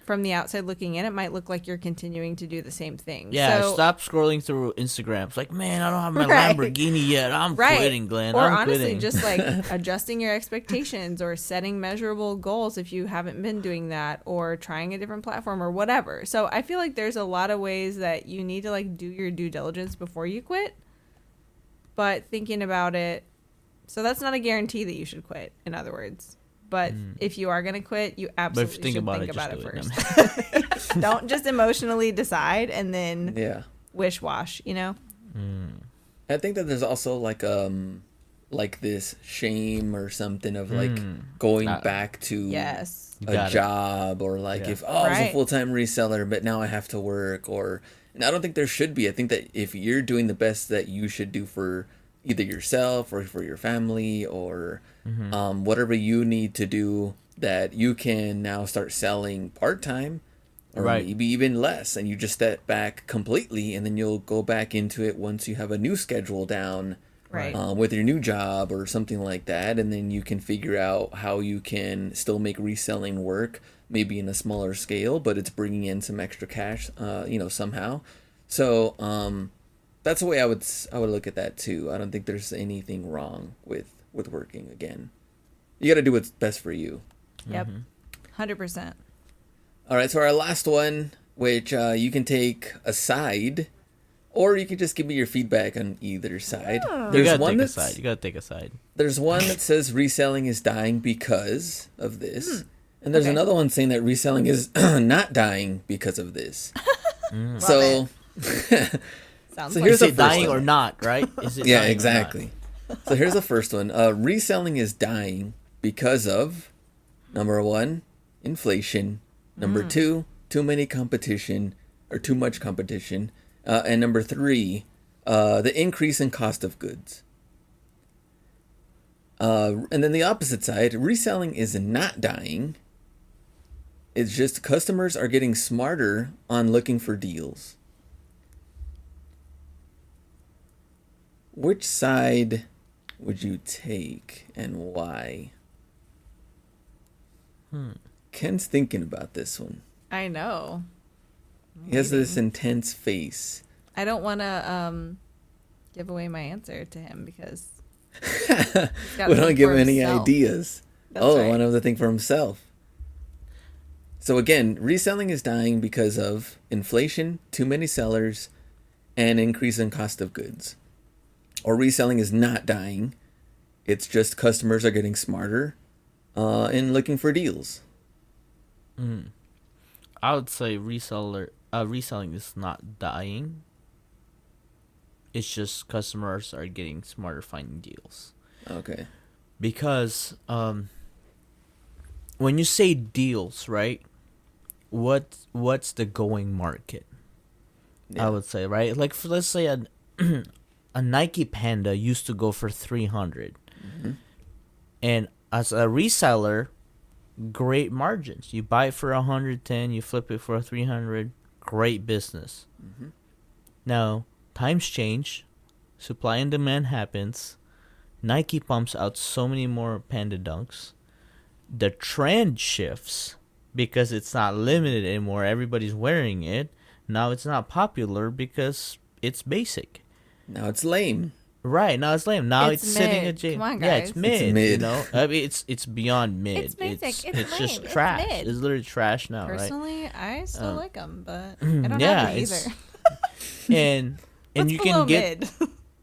from the outside looking in, it might look like you're continuing to do the same thing. Yeah, So, stop scrolling through Instagram. It's like, man, I don't have my Right. Lamborghini yet. I'm right. quitting, Glenn. Or I'm honestly, quitting. just like adjusting your expectations or setting measurable goals if you haven't been doing that, or trying a different platform or whatever. So I feel like there's a lot of ways that you need to like do your due diligence before you quit. But thinking about it, so that's not a guarantee that you should quit, in other words. But if you are going to quit, you absolutely should think about it first. Don't just emotionally decide and then wish-wash, you know? I think that there's also like this shame or something of like going back to Yes. a job, or like if I was a Right. full-time reseller but now I have to work, and I don't think there should be. I think that if you're doing the best that you should do for either yourself or for your family, or whatever you need to do, that you can now start selling part-time, or maybe even less, and you just step back completely, and then you'll go back into it once you have a new schedule down, Right. with your new job or something like that, and then you can figure out how you can still make reselling work, maybe in a smaller scale, but it's bringing in some extra cash, somehow. So that's the way I would look at that too. I don't think there's anything wrong with working again. You got to do what's best for you. Yep. 100%. All right, so our last one, which you can take aside, or you can just give me your feedback on either side. Oh. You gotta take a side. There's one that says reselling is dying because of this. And there's another one saying that reselling is not dying because of this. So Sounds Sounds So like Is here's the it first dying one. or not? Right? Is it Yeah, dying or not? exactly. So here's the first one. Reselling is dying because of number one, inflation. Number two, too many competition or too much competition. And number three, the increase in cost of goods. And then the opposite side, reselling is not dying. It's just customers are getting smarter on looking for deals. Which side would you take and why? Ken's thinking about this one. I know. He has this intense face. I don't want to give away my answer to him because We don't give him any ideas. That's I right. want him to think for himself. So again, reselling is dying because of inflation, too many sellers, and increase in cost of goods. Or reselling is not dying. It's just customers are getting smarter in looking for deals. I would say reselling is not dying. It's just customers are getting smarter finding deals. Okay. Because when you say deals, right? What's the going market? Yeah. I would say, right? Like let's say a Nike Panda used to go for 300. And as a reseller, great margins. You buy it for 110, you flip it for 300, great business. Now, times change, supply and demand happens. Nike pumps out so many more Panda Dunks. The trend shifts because it's not limited anymore. Everybody's wearing it. Now it's not popular because it's basic. Now it's lame. Right, now it's lame. Now it's, It's sitting mid. at J. Come on, Yeah, guys. it's mid. It's mid. You know, I mean, it's beyond mid. It's basic. It's just lame. It's trash. mid. It's literally trash now, right? Personally, I still like them, but I don't yeah, have it it's- either. And What's you below can get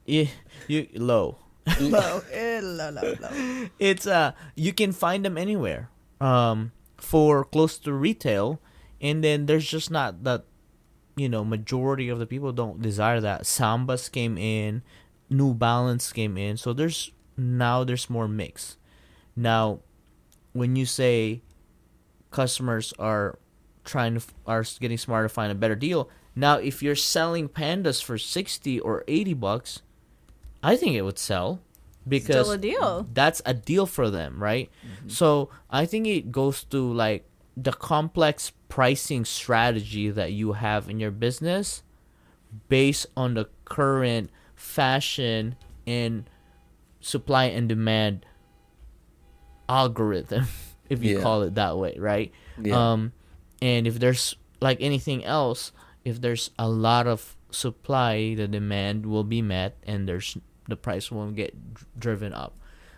you low. low, low. It's you can find them anywhere. For close to retail, and then there's just not that, majority of the people don't desire that. Sambas came in, New Balance came in, so there's more mix. Now, when you say customers are getting smarter to find a better deal, now if you're selling pandas for 60 or $80, I think it would sell because Still a deal. that's a deal for them, right? So I think it goes to like the complex pricing strategy that you have in your business based on the current fashion and supply and demand algorithm, if you Yeah. call it that way, right? Yeah. And if there's like anything else, if there's a lot of supply, the demand will be met, and the price won't get driven up.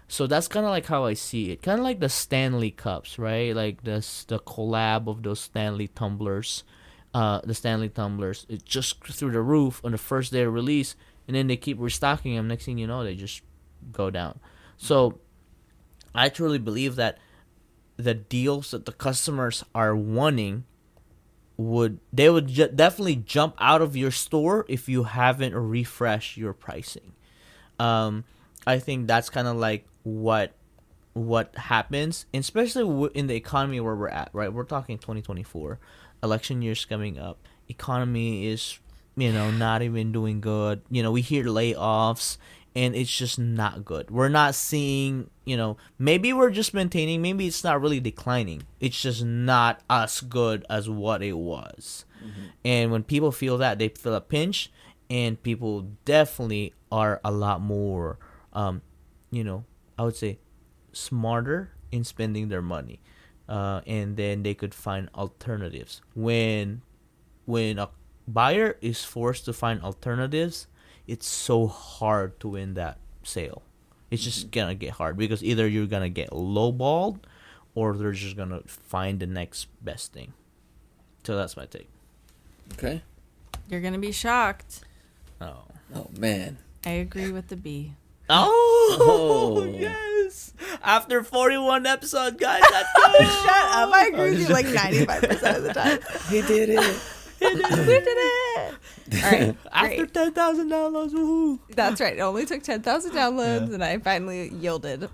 So that's kind of like how I see it. Kind of like the Stanley Cups, right? Like the collab of those Stanley tumblers. The Stanley tumblers, it's just through the roof on the first day of release, and then they keep restocking them. Next thing you know, they just go down. So I truly believe that the deals that the customers are wanting would definitely jump out of your store if you haven't refreshed your pricing. I think that's kind of like what happens, and especially in the economy where we're at, right? We're talking 2024, election year's coming up. Economy is, not even doing good. We hear layoffs, and it's just not good. We're not seeing, maybe we're just maintaining. Maybe it's not really declining. It's just not as good as what it was. And when people feel that, they feel a pinch, and people definitely are a lot more, I would say, smarter in spending their money, and then they could find alternatives. When a buyer is forced to find alternatives, it's so hard to win that sale. It's just gonna get hard because either you're gonna get lowballed, or they're just gonna find the next best thing. So that's my take. Okay. You're gonna be shocked. Oh. Oh man. I agree with the B. Oh, Oh. yes! After 41 episodes, guys, let's go! Shut up! I agree with you like 95% of the time. He did it. We did it. All right, After great. 10,000 downloads, woohoo! That's right. It only took 10,000 downloads, Yeah. and I finally yielded.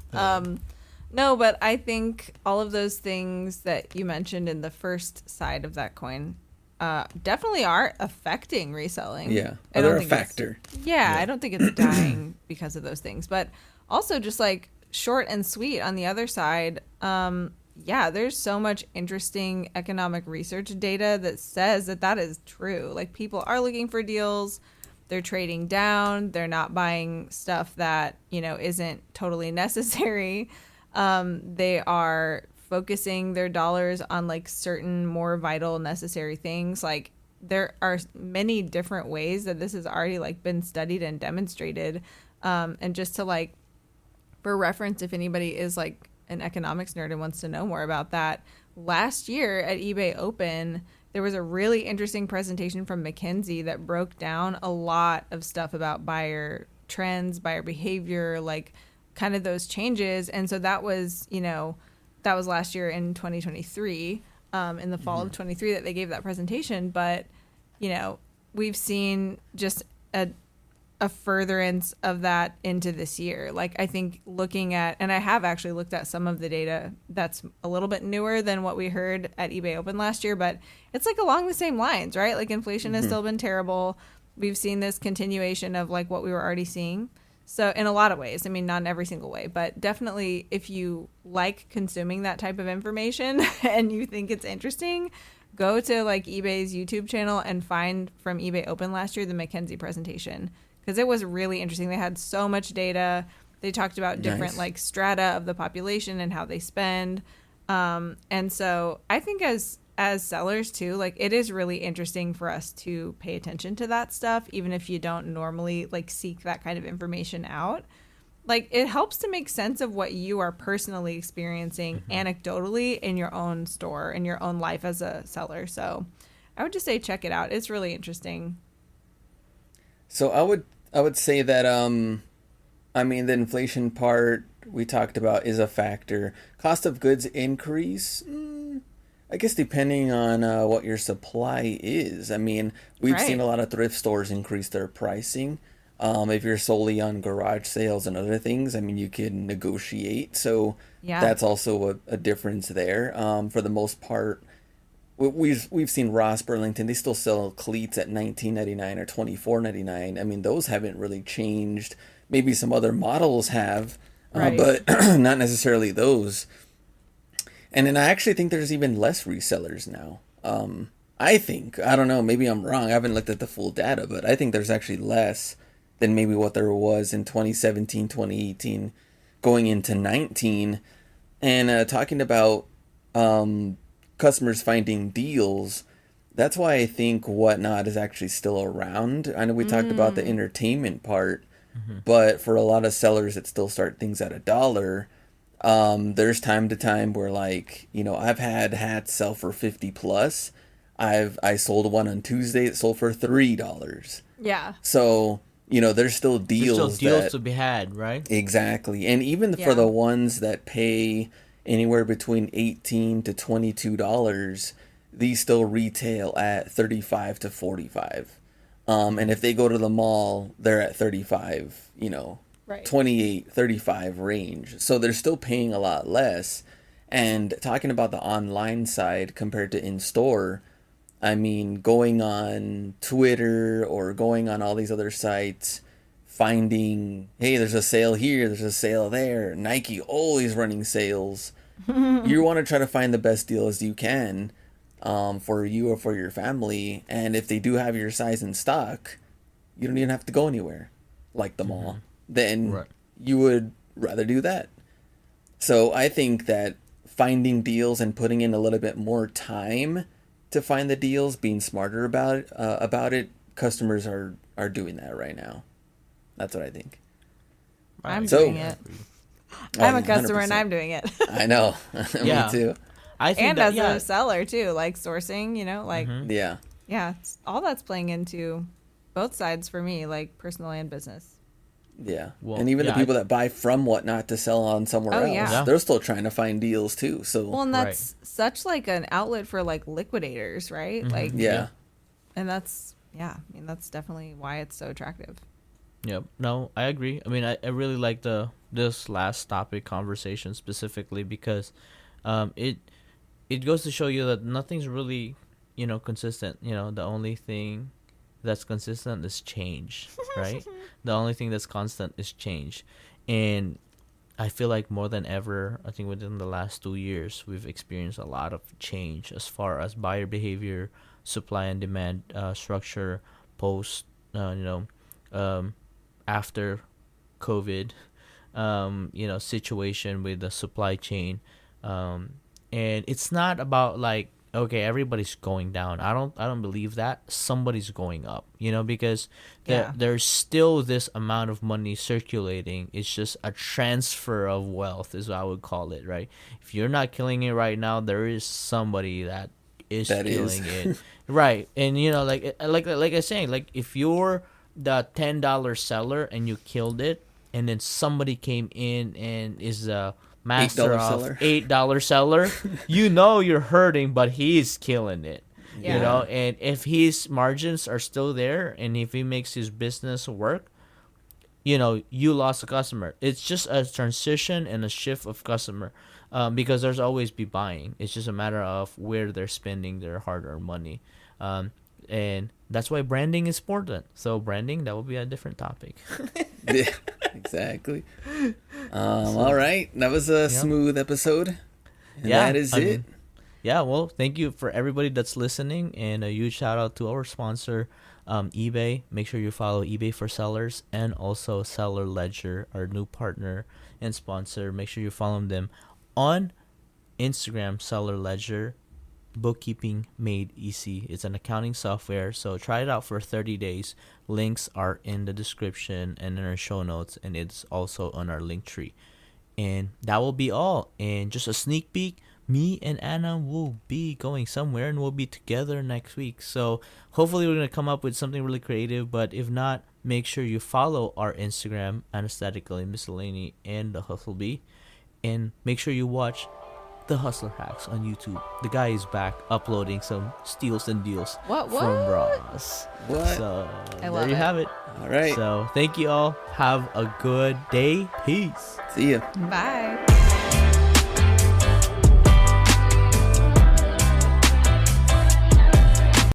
No, but I think all of those things that you mentioned in the first side of that coin definitely are affecting reselling. Yeah, I they're don't a think it's- factor. Yeah, I don't think it's dying because of those things. But also just like short and sweet on the other side, yeah, there's so much interesting economic research data that says that that is true. Like people are looking for deals, they're trading down, they're not buying stuff that, you know, isn't totally necessary. They are focusing their dollars on like certain more vital necessary things. Like there are many different ways that this has already like been studied and demonstrated. And just to like for reference, if anybody is like an economics nerd and wants to know more about that, last year at eBay Open, there was a really interesting presentation from McKinsey that broke down a lot of stuff about buyer trends, buyer behavior, like kind of those changes. And so that was, you know, that was last year in 2023, in the fall of 23 that they gave that presentation. But, you know, we've seen just a furtherance of that into this year. Like I think looking at, and I have actually looked at some of the data that's a little bit newer than what we heard at eBay Open last year, but it's like along the same lines, right? Like inflation has still been terrible. We've seen this continuation of like what we were already seeing. So in a lot of ways, I mean, not in every single way, but definitely if you like consuming that type of information and you think it's interesting, go to like eBay's YouTube channel and find from eBay Open last year the McKinsey presentation, because it was really interesting. They had so much data. They talked about different like strata of the population and how they spend. And so I think as sellers too, like it is really interesting for us to pay attention to that stuff, even if you don't normally like seek that kind of information out. Like it helps to make sense of what you are personally experiencing anecdotally in your own store, in your own life as a seller. So I would just say check it out. It's really interesting. So I would say that I mean the inflation part we talked about is a factor. Cost of goods increase. I guess depending on what your supply is. I mean, we've seen a lot of thrift stores increase their pricing. If you're solely on garage sales and other things, I mean, you can negotiate. So that's also a difference there. For the most part, we've seen Ross Burlington. They still sell cleats at $19.99 or $24.99. I mean, those haven't really changed. Maybe some other models have, but not necessarily those. And then I actually think there's even less resellers now. I think, I don't know, maybe I'm wrong. I haven't looked at the full data, but I think there's actually less than maybe what there was in 2017, 2018, going into 19. And talking about customers finding deals, that's why I think Whatnot is actually still around. I know we talked about the entertainment part, but for a lot of sellers that still start things at $1, there's time to time where, like, you know, I've had hats sell for 50 plus. I sold one on Tuesday that sold for $3. Yeah. So, you know, there's still deals. There's still deals to be had, right? Exactly. And even for the ones that pay anywhere between $18 to $22, these still retail at $35 to $45. And if they go to the mall, they're at $35, you know, Right. $28, $35 range. So they're still paying a lot less. And talking about the online side compared to in-store, I mean, going on Twitter or going on all these other sites, finding, hey, there's a sale here, there's a sale there. Nike always running sales. You want to try to find the best deal as you can for you or for your family. And if they do have your size in stock, you don't even have to go anywhere like the mall. Then you would rather do that. So I think that finding deals and putting in a little bit more time to find the deals, being smarter about it, customers are doing that right now. That's what I think. I'm doing it. I'm a customer 100%. and I'm doing it. I know. Yeah. Me too. I think And that, as a seller too, like sourcing, you know, like Yeah. all that's playing into both sides for me, like personal and business. Yeah. Well, and even the yeah, people that buy from Whatnot to sell on somewhere else, yeah. they're still trying to find deals too. So Well, and that's such like an outlet for like liquidators, right? Like, yeah. and that's yeah, I mean, that's definitely why it's so attractive. Yep. No, I agree. I mean, I really like this last topic conversation specifically because it goes to show you that nothing's really, consistent. The only thing that's consistent is change, right? The only thing that's constant is change. And I feel like more than ever, I think within the last 2 years, we've experienced a lot of change as far as buyer behavior, supply and demand structure, post, um, after COVID, situation with the supply chain. And it's not about like, okay, everybody's going down. I don't believe that. Somebody's going up, because Yeah. there's still this amount of money circulating. It's just a transfer of wealth is what I would call it, right? If you're not killing it right now, there is somebody that is That is. killing it. Right. And like I was saying, like if you're the $10 seller and you killed it, and then somebody came in and is a master $8 of seller. $8 seller, you're hurting, but he's killing it. Yeah. And if his margins are still there and if he makes his business work, you lost a customer. It's just a transition and a shift of customer, because there's always be buying. It's just a matter of where they're spending their hard-earned money, and that's why branding is important. So branding, that will be a different topic. Yeah, exactly. All right. That was a smooth episode. And Yeah, that is I it. mean, yeah, well, thank you for everybody that's listening, and a huge shout out to our sponsor, eBay. Make sure you follow eBay for sellers and also Seller Ledger, our new partner and sponsor. Make sure you follow them on Instagram, Seller Ledger. Bookkeeping made easy. It's an accounting software, so try it out for 30 days. Links are in the description and in our show notes, and it's also on our link tree. And that will be all. And just a sneak peek, me and Anna will be going somewhere and we'll be together next week. So hopefully we're going to come up with something really creative, but if not, make sure you follow our Instagram, Anesthetically Miscellany and The Hustle Bee, and make sure you watch The Hustler Hacks on YouTube. The guy is back uploading some steals and deals What? from Ross. What? So I there love you it. have it. All right. So thank you all. Have a good day. Peace. See ya. Bye.